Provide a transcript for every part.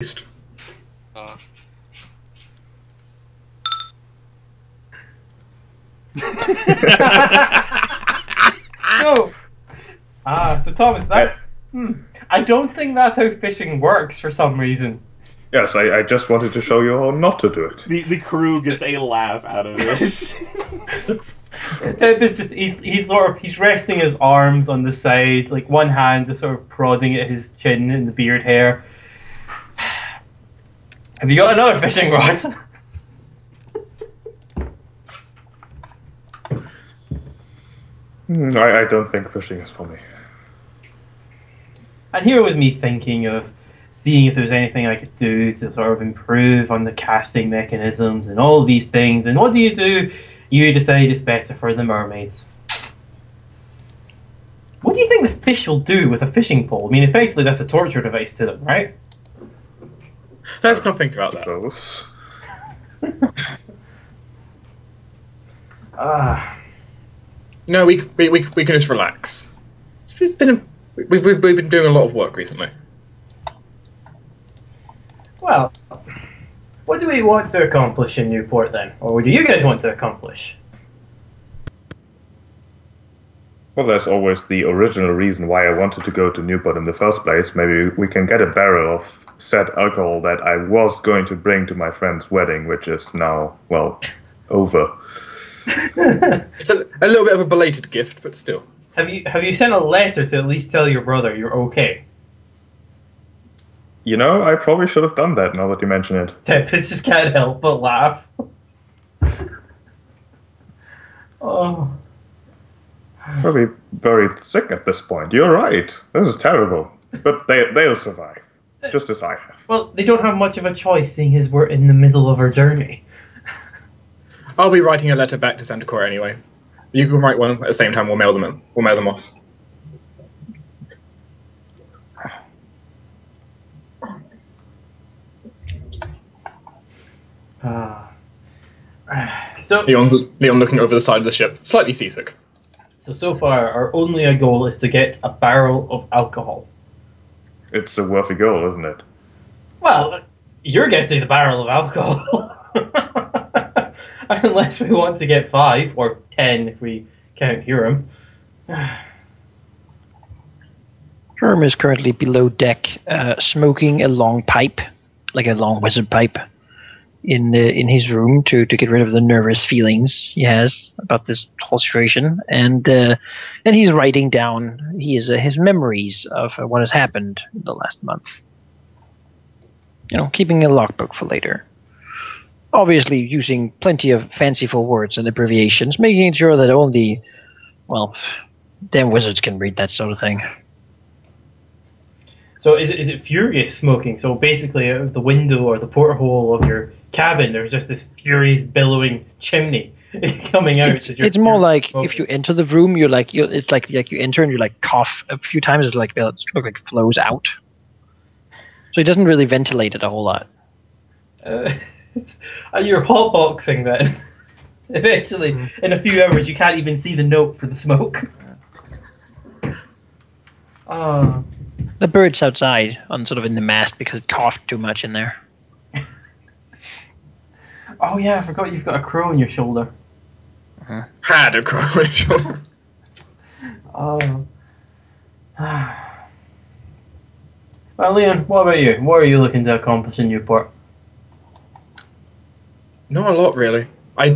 least. So, so Thomas, that's... I don't think that's how fishing works for some reason. Yes, I just wanted to show you how not to do it. The crew gets a laugh out of this. Tempus just he's resting his arms on the side, like one hand just sort of prodding at his chin and the beard hair. Have you got another fishing rod? I don't think fishing is for me. And here was me thinking of seeing if there was anything I could do to sort of improve on the casting mechanisms and all these things. And what do? You decide it's better for the mermaids. What do you think the fish will do with a fishing pole? I mean, effectively, that's a torture device to them, right? Let's not think about that. No, we can just relax. It's been we've been doing a lot of work recently. Well, what do we want to accomplish in Newport then? Or what do you guys want to accomplish? Well, there's always the original reason why I wanted to go to Newport in the first place. Maybe we can get a barrel of said alcohol that I was going to bring to my friend's wedding, which is now, well, over. It's a little bit of a belated gift, but still. Have you sent a letter to at least tell your brother you're okay? You know, I probably should have done that now that you mention it. Tempus just can't help but laugh. Oh. Probably very sick at this point. You're right. This is terrible. But they'll survive. Just as I have. Well, they don't have much of a choice, seeing as we're in the middle of our journey. I'll be writing a letter back to Santa Cora anyway. You can write one at the same time. We'll mail them in. We'll mail them off. So Leon looking over the side of the ship, slightly seasick. So far, our only goal is to get a barrel of alcohol. It's a worthy goal, isn't it? Well, you're getting the barrel of alcohol. Unless we want to get 5, or 10 if we count Hurim. Hurim is currently below deck, smoking a long pipe, like a long wizard pipe, in his room to get rid of the nervous feelings he has about this whole situation, and he's writing down his memories of what has happened in the last month. You know, keeping a logbook for later. Obviously, using plenty of fanciful words and abbreviations, making sure that only, well, damn wizards can read that sort of thing. So is it furious smoking? So basically, out of the window or the porthole of your cabin, there's just this furious billowing chimney coming out. It's more like smoking. If you enter the room, it's like you enter and you like cough a few times. It's like it flows out. So it doesn't really ventilate it a whole lot. You're hotboxing then. Eventually, in a few hours, you can't even see the note for the smoke. The bird's outside, on sort of in the mast because it coughed too much in there. Oh yeah, I forgot you've got a crow on your shoulder. Had a crow on your shoulder. Oh. Well, Leon, what about you? What are you looking to accomplish in Newport? Not a lot, really. My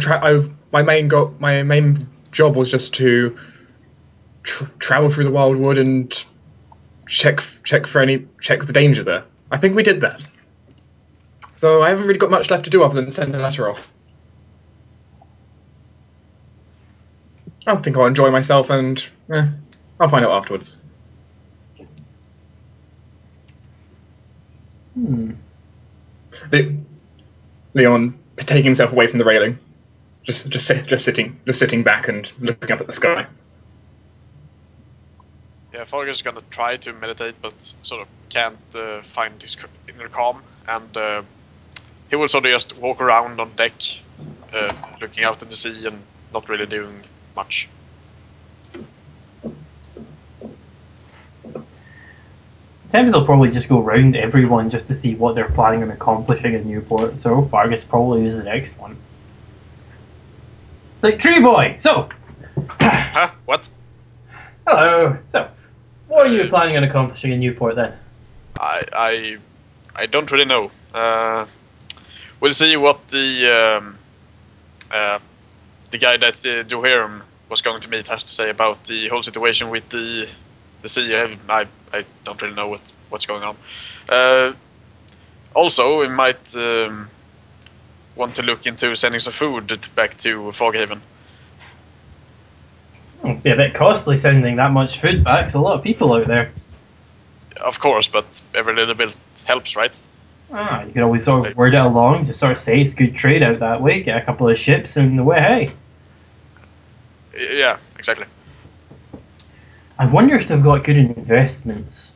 main job was just to travel through the wildwood and check for the danger there. I think we did that. So I haven't really got much left to do other than send a letter off. I think I'll enjoy myself, and I'll find out afterwards. Leon taking himself away from the railing, just sitting back and looking up at the sky. Yeah, Fargus is gonna try to meditate, but sort of can't find his inner calm, and he will sort of just walk around on deck, looking out in the sea and not really doing much. Tempus will probably just go round everyone just to see what they're planning on accomplishing in Newport, so Fargus probably is the next one. It's like, Tree Boy, so... Huh? What? Hello, so, what are you planning on accomplishing in Newport then? I don't really know. We'll see what the guy that Dwohurim was going to meet has to say about the whole situation with the sea. I don't really know what's going on. Also, we might want to look into sending some food back to Foghaven. It'd be a bit costly sending that much food back, there's a lot of people out there. Of course, but every little bit helps, right? You could always sort of word it along, just sort of say it's good trade out that way, get a couple of ships and away, hey. Yeah, exactly. I wonder if they've got good investments.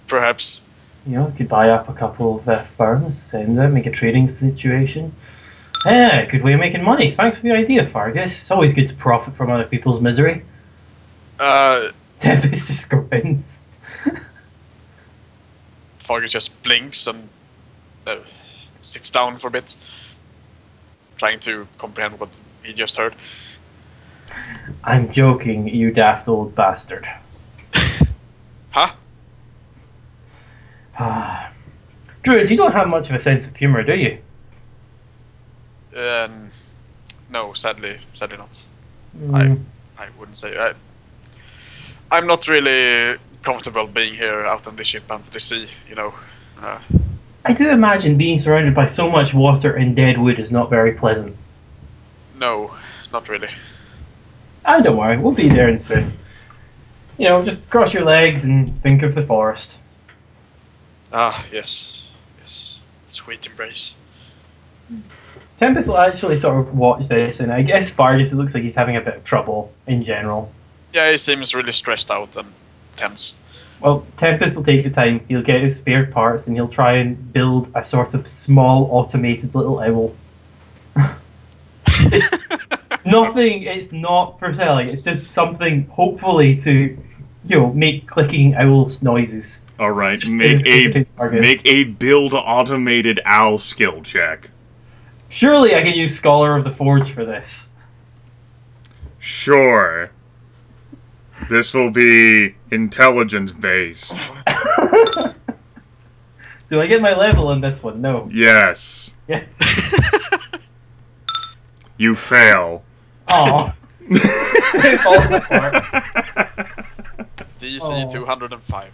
Perhaps. You know, could buy up a couple of firms, send it, make a trading situation. Yeah, good way of making money. Thanks for the idea, Fargus. It's always good to profit from other people's misery. Tempus just grins. Fargus just blinks and sits down for a bit, trying to comprehend what he just heard. I'm joking, you daft old bastard. Huh? Druid, you don't have much of a sense of humour, do you? No, sadly not. Mm. I wouldn't say. I'm not really comfortable being here out on the ship under the sea, you know. I do imagine being surrounded by so much water and dead wood is not very pleasant. No, not really. Don't worry, we'll be there soon. You know, just cross your legs and think of the forest. Yes. Sweet embrace. Tempus will actually sort of watch this, and I guess Fargus, it looks like he's having a bit of trouble in general. Yeah, he seems really stressed out and tense. Well, Tempus will take the time, he'll get his spare parts, and he'll try and build a sort of small automated little owl. Nothing, it's not for selling, it's just something hopefully to, you know, make clicking owls noises. Alright, make a build automated owl skill check. Surely I can use Scholar of the Forge for this. Sure. This will be intelligence based. Do I get my level on this one? No. Yes. Yeah. You fail. Aw. It falls apart. DC 205.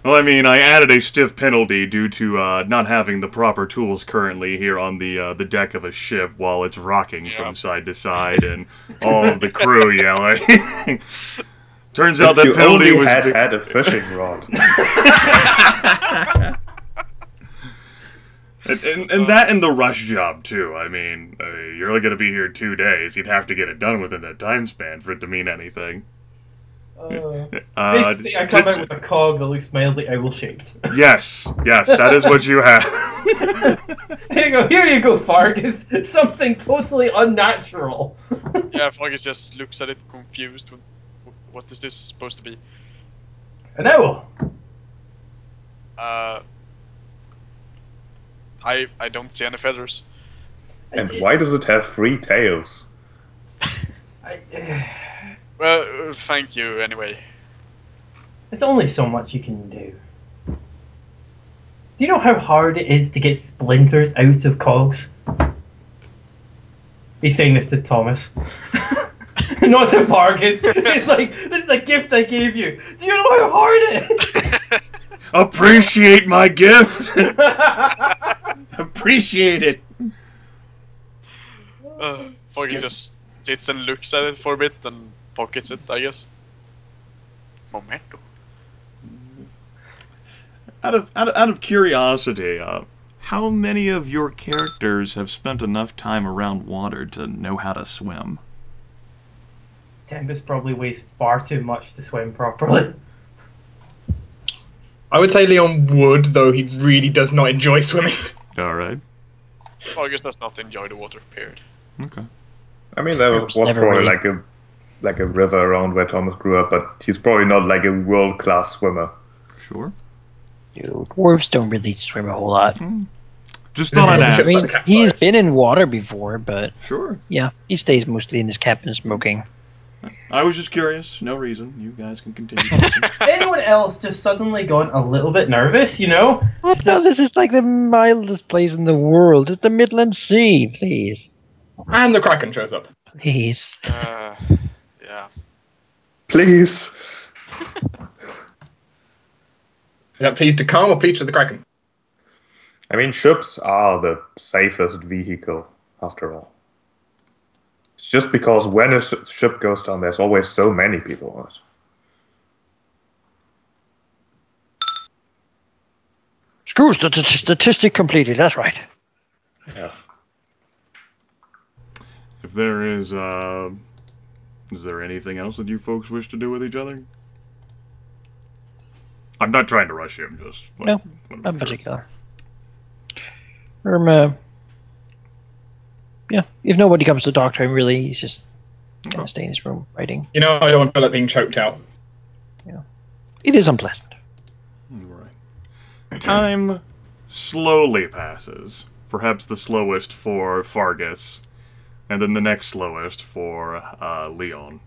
Well, I mean, I added a stiff penalty due to not having the proper tools currently here on the deck of a ship while it's rocking from side to side, and all of the crew yelling. Turns out that penalty was had a fishing rod. and that and the rush job too. I mean, you're only gonna be here 2 days. You'd have to get it done within that time span for it to mean anything. Basically, I come out with a cog that looks mildly owl-shaped. Yes, that is what you have. Here you go, Fargus. Something totally unnatural. Yeah, Fargus just looks at it confused. What is this supposed to be? An owl. I don't see any feathers. And why does it have 3 tails? Well, thank you anyway. There's only so much you can do. Do you know how hard it is to get splinters out of cogs? He's saying this to Thomas. Not to Fargus. It's like, this is a gift I gave you. Do you know how hard it is? Appreciate my gift. Appreciate it. Fargus just sits and looks at it for a bit and pockets it, I guess. Momento. Out of curiosity, how many of your characters have spent enough time around water to know how to swim? Tempus probably weighs far too much to swim properly. I would say Leon would, though he really does not enjoy swimming. Alright. Fargus does not enjoy the water, period. Okay. I mean, there was probably like a like a river around where Thomas grew up, but he's probably not like a world-class swimmer. Sure. Dwarves don't really swim a whole lot. Just thought I'd I ask. mean, he's been in water before, but Sure. yeah, he stays mostly in his cabin smoking. I was just curious. No reason. You guys can continue talking. Anyone else just suddenly gone a little bit nervous, you know? No, this is like the mildest place in the world. It's the Midland Sea, please. And the Kraken shows up. Please. Yeah. Please. Is that please to come or please to the Kraken? I mean, ships are the safest vehicle, after all. It's just because when a ship goes down, there's always so many people on it. Screw statistic completed, that's right. Yeah. If there is there anything else that you folks wish to do with each other? I'm not trying to rush you, I'm just... No, not in particular. Yeah, if nobody comes to talk to him, really, he's just gonna stay in his room writing. You know, I don't want to feel like being choked out. It is unpleasant. Right. Time slowly passes. Perhaps the slowest for Fargus, and then the next slowest for Leon.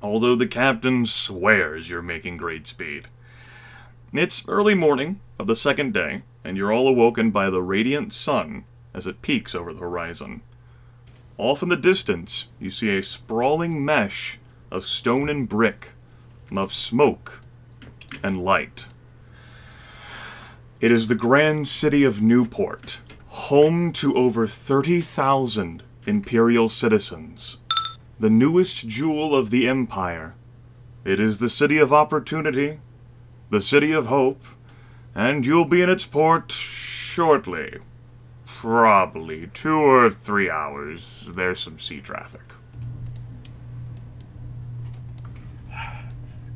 Although the captain swears you're making great speed. It's early morning of the second day, and you're all awoken by the radiant sun as it peaks over the horizon. Off in the distance, you see a sprawling mesh of stone and brick, of smoke and light. It is the grand city of Newport, home to over 30,000 Imperial citizens, the newest jewel of the Empire. It is the city of opportunity, the city of hope, and you'll be in its port shortly. Probably 2 or 3 hours. There's some sea traffic.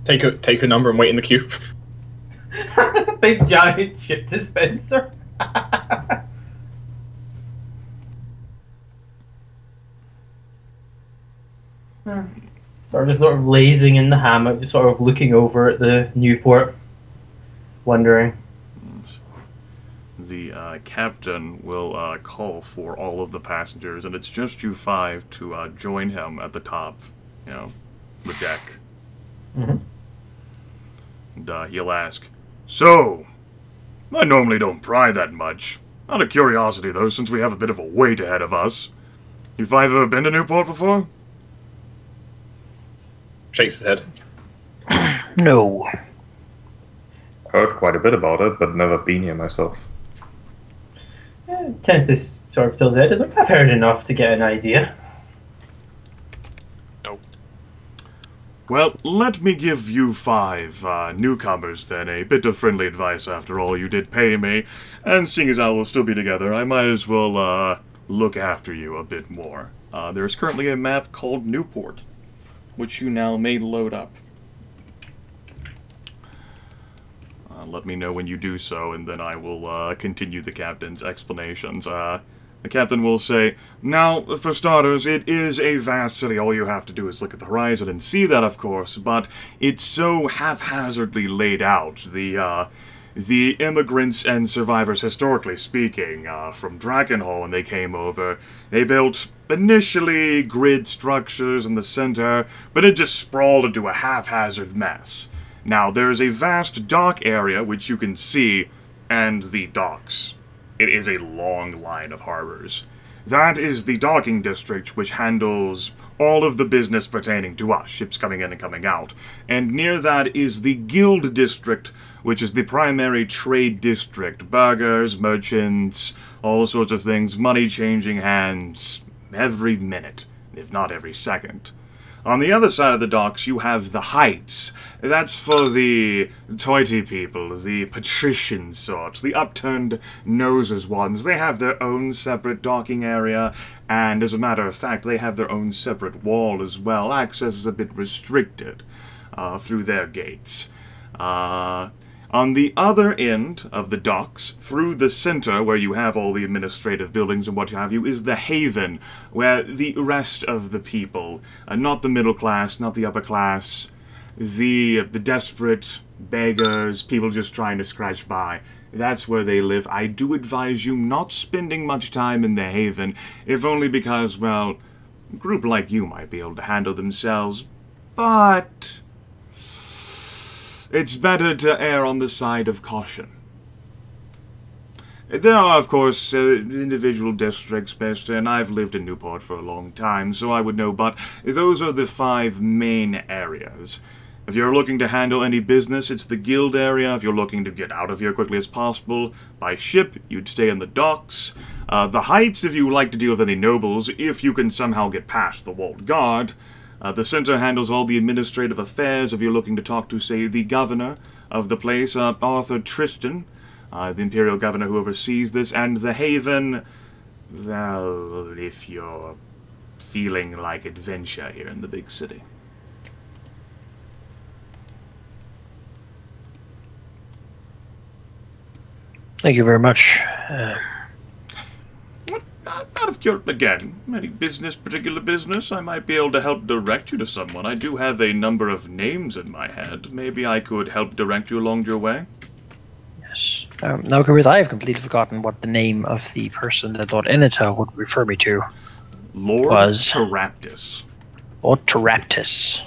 Take a number and wait in the queue. Big giant ship dispenser. Or just sort of lazing in the hammock, just sort of looking over at the Newport, wondering. The captain will call for all of the passengers, and it's just you 5 to join him at the top, the deck. Mm-hmm. And he'll ask, "So, I normally don't pry that much. Out of curiosity, though, since we have a bit of a wait ahead of us. You 5 ever been to Newport before?" Shakes his head. No. Heard quite a bit about it, but never been here myself. Tempus sort of tilts his head. He's like, I've heard enough to get an idea. No. Well, let me give you 5 newcomers, then, a bit of friendly advice. After all, you did pay me, and seeing as how we'll still be together, I might as well look after you a bit more. There is currently a map called Newport, which you now may load up. Let me know when you do so, and then I will continue the captain's explanations. The captain will say, "Now, for starters, it is a vast city. All you have to do is look at the horizon and see that, of course, but it's so haphazardly laid out. The immigrants and survivors, historically speaking, from Dragonhall when they came over, they built initially grid structures in the center, but it just sprawled into a haphazard mess. Now, there's a vast dock area, which you can see, and the docks. It is a long line of harbors. That is the docking district, which handles all of the business pertaining to us, ships coming in and coming out. And near that is the guild district, which is the primary trade district. Burgers, merchants, all sorts of things, money changing hands every minute, if not every second. On the other side of the docks, you have the Heights. That's for the toity people, the patrician sort, the upturned noses ones. They have their own separate docking area, and as a matter of fact, they have their own separate wall as well. Access is a bit restricted through their gates. On the other end of the docks, through the center where you have all the administrative buildings and what have you, is the haven, where the rest of the people, not the middle class, not the upper class, the desperate beggars, people just trying to scratch by, that's where they live. I do advise you not spending much time in the haven, if only because, well, a group like you might be able to handle themselves, but it's better to err on the side of caution. There are, of course, individual districts, Bester, and I've lived in Newport for a long time, so I would know, but those are the 5 main areas. If you're looking to handle any business, it's the guild area. If you're looking to get out of here quickly as possible, by ship, you'd stay in the docks. The heights, if you like to deal with any nobles, if you can somehow get past the walled guard. The center handles all the administrative affairs if you're looking to talk to, say, the governor of the place, Arthur Tristan, the imperial governor who oversees this, and the haven, well, if you're feeling like adventure here in the big city. Thank you very much. Out of curiosity, again, any particular business, I might be able to help direct you to someone. I do have a number of names in my head. Maybe I could help direct you along your way. Yes. Now, Grimith, I have completely forgotten what the name of the person that Lord Enitar would refer me to Lord was. Teraptus. Lord Teraptus.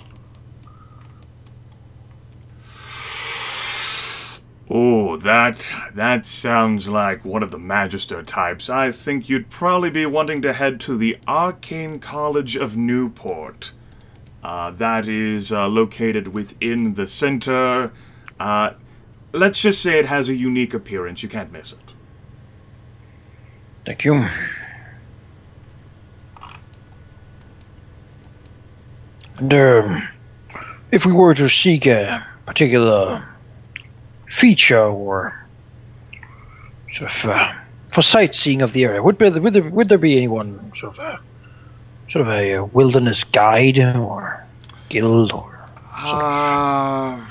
Oh, that sounds like one of the Magister types. I think you'd probably be wanting to head to the Arcane College of Newport. That is located within the center. Let's just say it has a unique appearance. You can't miss it. Thank you. And if we were to seek a particular feature or sort of for sightseeing of the area, would there be anyone sort of a wilderness guide or guild or sort of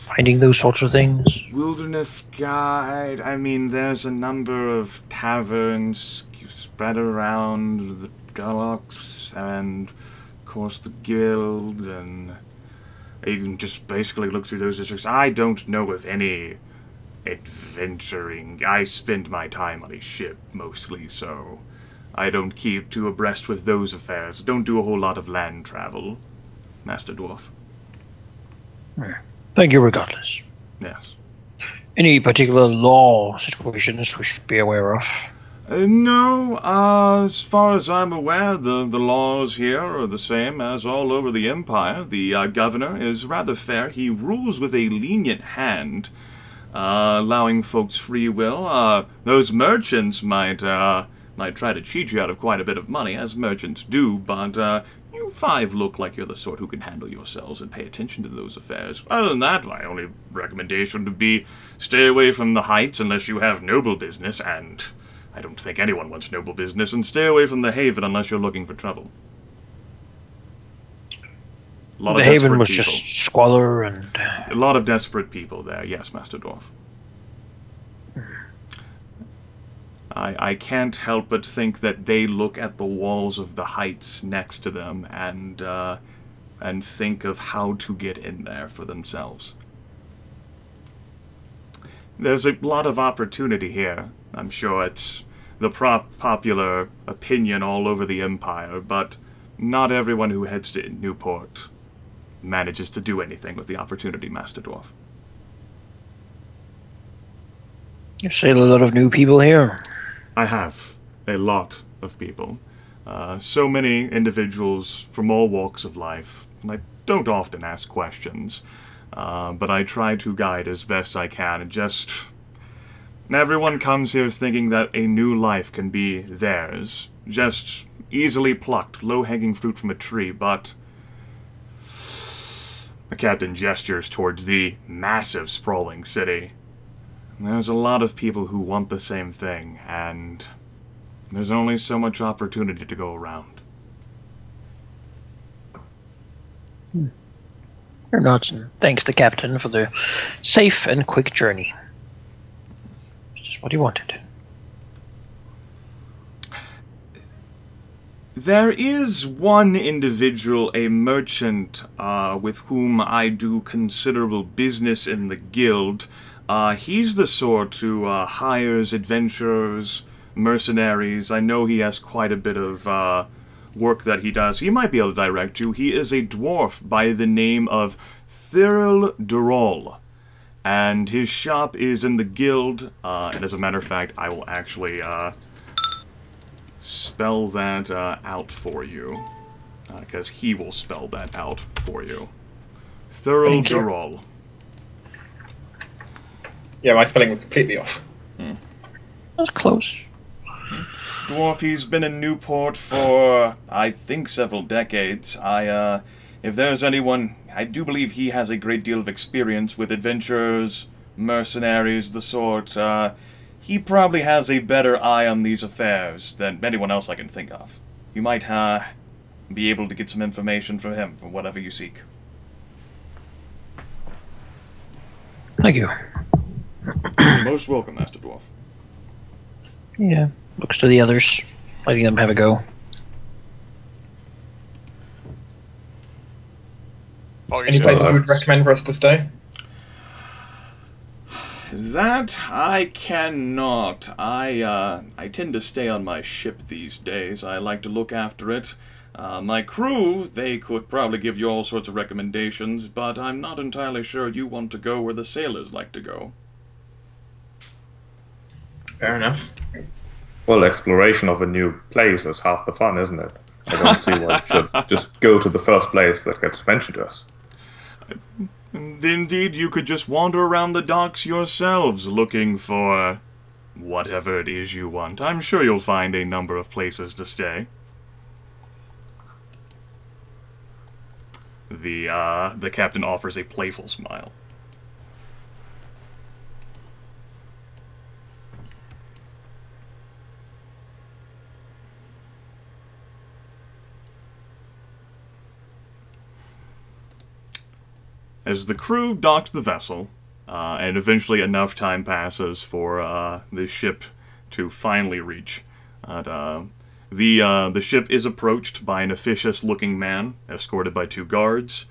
finding those sorts of things? Wilderness guide. I mean, there's a number of taverns spread around the docks, and of course the guild, and you can just basically look through those districts. I don't know of any adventuring. I spend my time on a ship, mostly, so I don't keep too abreast with those affairs. Don't do a whole lot of land travel, Master Dwarf. Thank you regardless. Yes. Any particular law situations we should be aware of? No, as far as I'm aware, the laws here are the same as all over the Empire. The governor is rather fair. He rules with a lenient hand, allowing folks free will. Those merchants might try to cheat you out of quite a bit of money, as merchants do, but you 5 look like you're the sort who can handle yourselves and pay attention to those affairs. Other than that, my only recommendation would be stay away from the heights unless you have noble business, and I don't think anyone wants noble business, and stay away from the haven unless you're looking for trouble. The haven was people. Just squalor and a lot of desperate people there, yes, Master Dwarf. I can't help but think that they look at the walls of the heights next to them and think of how to get in there for themselves. There's a lot of opportunity here. I'm sure it's the popular opinion all over the Empire, but not everyone who heads to Newport manages to do anything with the opportunity, Master Dwarf. You've seen a lot of new people here. I have a lot of people. So many individuals from all walks of life. I don't often ask questions, but I try to guide as best I can. And just everyone comes here thinking that a new life can be theirs, just easily plucked, low-hanging fruit from a tree. But the captain gestures towards the massive, sprawling city. There's a lot of people who want the same thing, and there's only so much opportunity to go around. Or not, and thanks the captain for the safe and quick journey. Just what he wanted. There is one individual, a merchant, with whom I do considerable business in the guild. He's the sort who hires adventurers, mercenaries. I know he has quite a bit of work that he does. He might be able to direct you. He is a dwarf by the name of Thyril Durol. And his shop is in the guild. And as a matter of fact, I will actually spell that out for you. Because he will spell that out for you. Thyril Durol. Yeah, my spelling was completely off. That's close. Dwarf, he's been in Newport for, I think, several decades. If there's anyone, I do believe he has a great deal of experience with adventurers, mercenaries, the sort. He probably has a better eye on these affairs than anyone else I can think of. You might be able to get some information from him for whatever you seek. Thank you. Most welcome, Master Dwarf. Yeah, looks to the others, letting them have a go. Any places you would recommend for us to stay? That I cannot. I tend to stay on my ship these days. I like to look after it. My crew, they could probably give you all sorts of recommendations, but I'm not entirely sure you want to go where the sailors like to go. Fair enough. Well, exploration of a new place is half the fun, isn't it? I don't see why we should just go to the first place that gets mentioned to us. Indeed, you could just wander around the docks yourselves, looking for whatever it is you want. I'm sure you'll find a number of places to stay. The captain offers a playful smile. As the crew docks the vessel, and eventually enough time passes for the ship to finally reach, the ship is approached by an officious-looking man, escorted by 2 guards.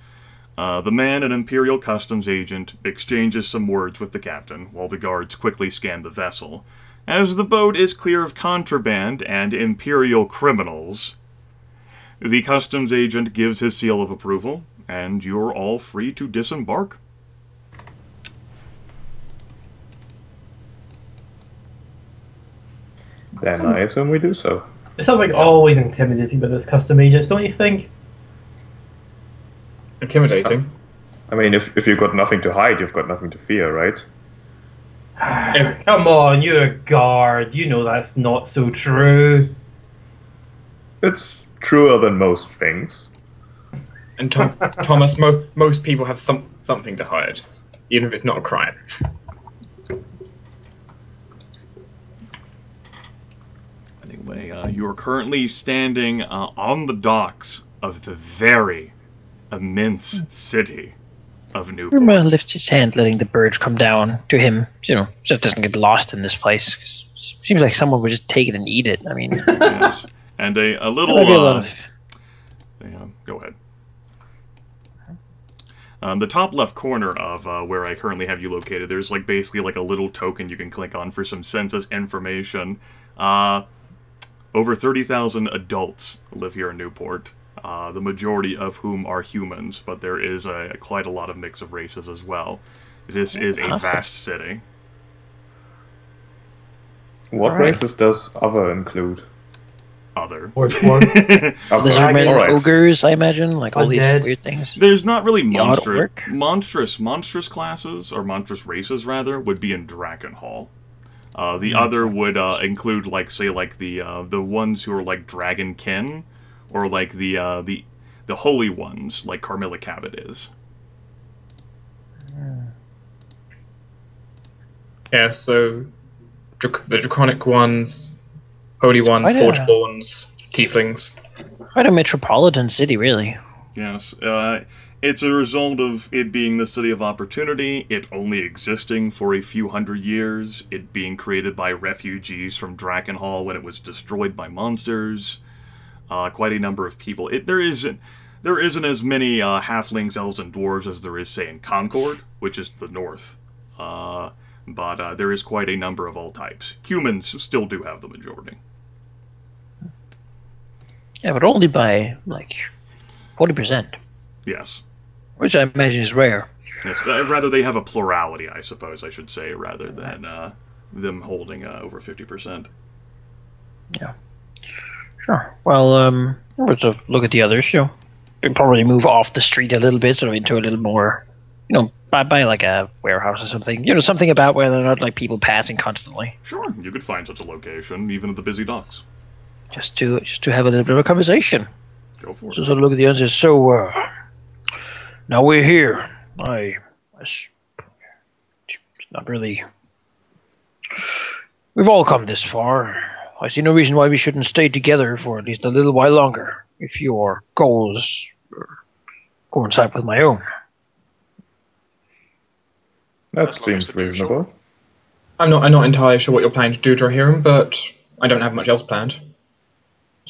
The man, an Imperial Customs agent, exchanges some words with the captain, while the guards quickly scan the vessel. As the boat is clear of contraband and Imperial criminals, the Customs agent gives his seal of approval, and you're all free to disembark. Then I assume we do so. It sounds like always intimidating by those custom agents, don't you think? Intimidating? I mean, if you've got nothing to hide, you've got nothing to fear, right? Come on, you're a guard. You know that's not so true. It's truer than most things. And Thomas, most people have something to hide, even if it's not a crime. Anyway, you're currently standing on the docks of the very immense city of Newport. Ruma lifts his hand, letting the bird come down to him. You know, so it doesn't get lost in this place. Seems like someone would just take it and eat it. I mean, yes, and a little. Go ahead. The top left corner of where I currently have you located, there's basically a little token you can click on for some census information. Over 30,000 adults live here in Newport, the majority of whom are humans, but there is quite a lot of mix of races as well. This is a vast city. What races does other include? Other. There's ogres, I imagine, all these weird things. There's not really monstrous classes, or monstrous races, rather, would be in Drakenhall. The other would include, the ones who are Dragonkin, or the holy ones, like Carmilla Cabot is. Yeah, so the draconic ones, holy ones, Forgeborns, tieflings. Quite a metropolitan city, really. Yes. It's a result of it being the city of opportunity, it only existing for a few hundred years, it being created by refugees from Drakenhall when it was destroyed by monsters. Quite a number of people. There isn't as many halflings, elves, and dwarves as there is, say, in Concord, which is the north. But there is quite a number of all types. Humans still do have the majority. Yeah, but only by, like, 40%. Yes. Which I imagine is rare. Yes, rather they have a plurality, I suppose I should say, rather than them holding over 50%. Yeah. Sure. Well, let's look at the others. You know, we'll probably move off the street a little bit, sort of into a little more, you know, by like a warehouse or something. You know, something about where there are not like people passing constantly. Sure, you could find such a location, even at the busy docks. Just to have a little bit of a conversation. Go for it. So sort of look at the others. So, now we're here. It's not really. We've all come this far. I see no reason why we shouldn't stay together for at least a little while longer, if your goals coincide with my own. That seems reasonable. I'm not entirely sure what you're planning to do, Dwohurim, but I don't have much else planned.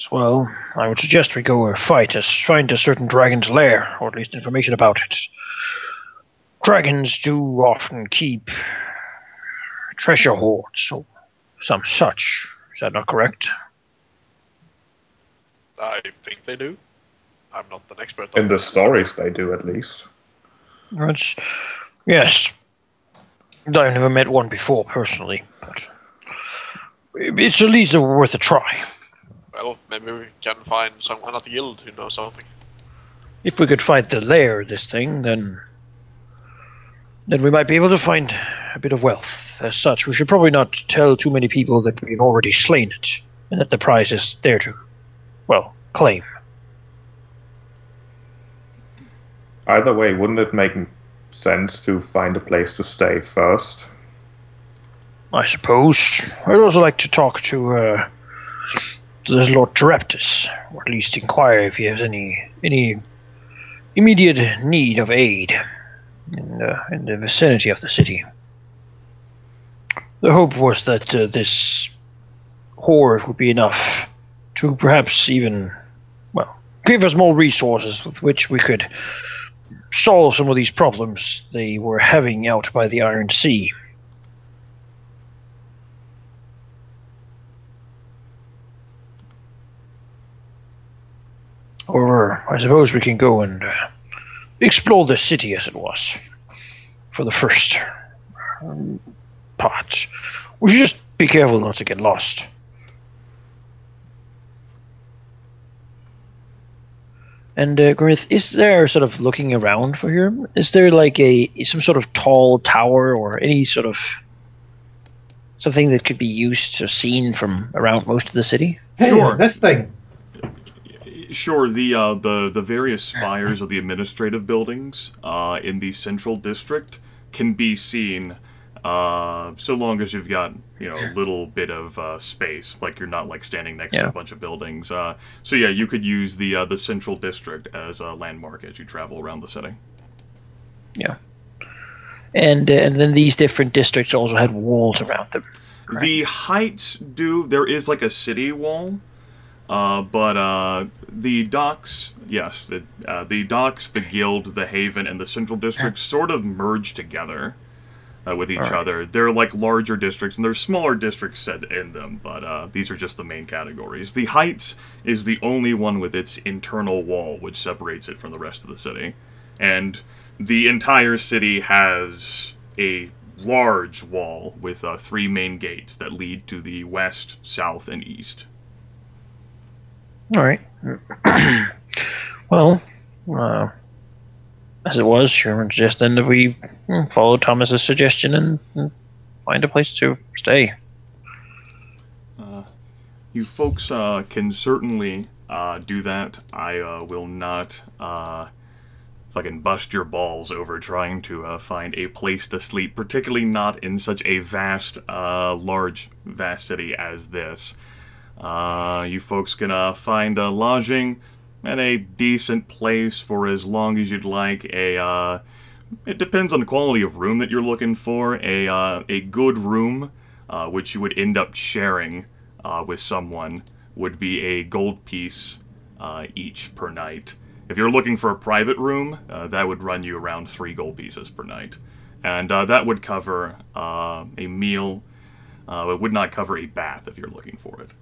Well, I would suggest we go find a certain dragon's lair, or at least information about it. Dragons do often keep treasure hoards, or some such. Is that not correct? I think they do. I'm not an expert. In the stories, they do at least. Yes. I've never met one before, personally, but it's at least worth a try. Well, maybe we can find someone at the guild who knows something. If we could find the lair of this thing, then we might be able to find a bit of wealth. As such, we should probably not tell too many people that we've already slain it, and that the prize is there to, well, claim. Either way, wouldn't it make sense to find a place to stay first? I suppose. I'd also like to talk to this Lord Dreptus, or at least inquire if he has any immediate need of aid in the vicinity of the city. The hope was that this hoard would be enough to perhaps even, well, give us more resources with which we could solve some of these problems they were having out by the Iron Sea. Or I suppose we can go and explore the city as it was for the first part. We should just be careful not to get lost. And Grimith, is there, sort of looking around for here, is there like some sort of tall tower or any sort of something that could be used or seen from around most of the city? Hey, Sure. this thing. Sure, the various spires of the administrative buildings in the central district can be seen so long as you've got, you know, a little bit of space, like you're not like standing next to a bunch of buildings. So yeah, you could use the central district as a landmark as you travel around the city. Yeah. And then these different districts also had walls around them. Correct? The heights do. There is like a city wall. But the docks, yes, the docks, the guild, the haven, and the central district sort of merge together with each other. They're like larger districts, and there's smaller districts set in them, but these are just the main categories. The heights is the only one with its internal wall, which separates it from the rest of the city. And the entire city has a large wall with 3 main gates that lead to the west, south, and east. All right. Well, as it was, Sherman suggested that we follow Thomas's suggestion and find a place to stay. You folks can certainly do that. I will not fucking bust your balls over trying to find a place to sleep, particularly not in such a vast city as this. You folks can find a lodging at a decent place for as long as you'd like. It depends on the quality of room that you're looking for. A good room, which you would end up sharing with someone, would be a gold piece each per night. If you're looking for a private room, that would run you around 3 gold pieces per night. And that would cover a meal. It would not cover a bath if you're looking for it.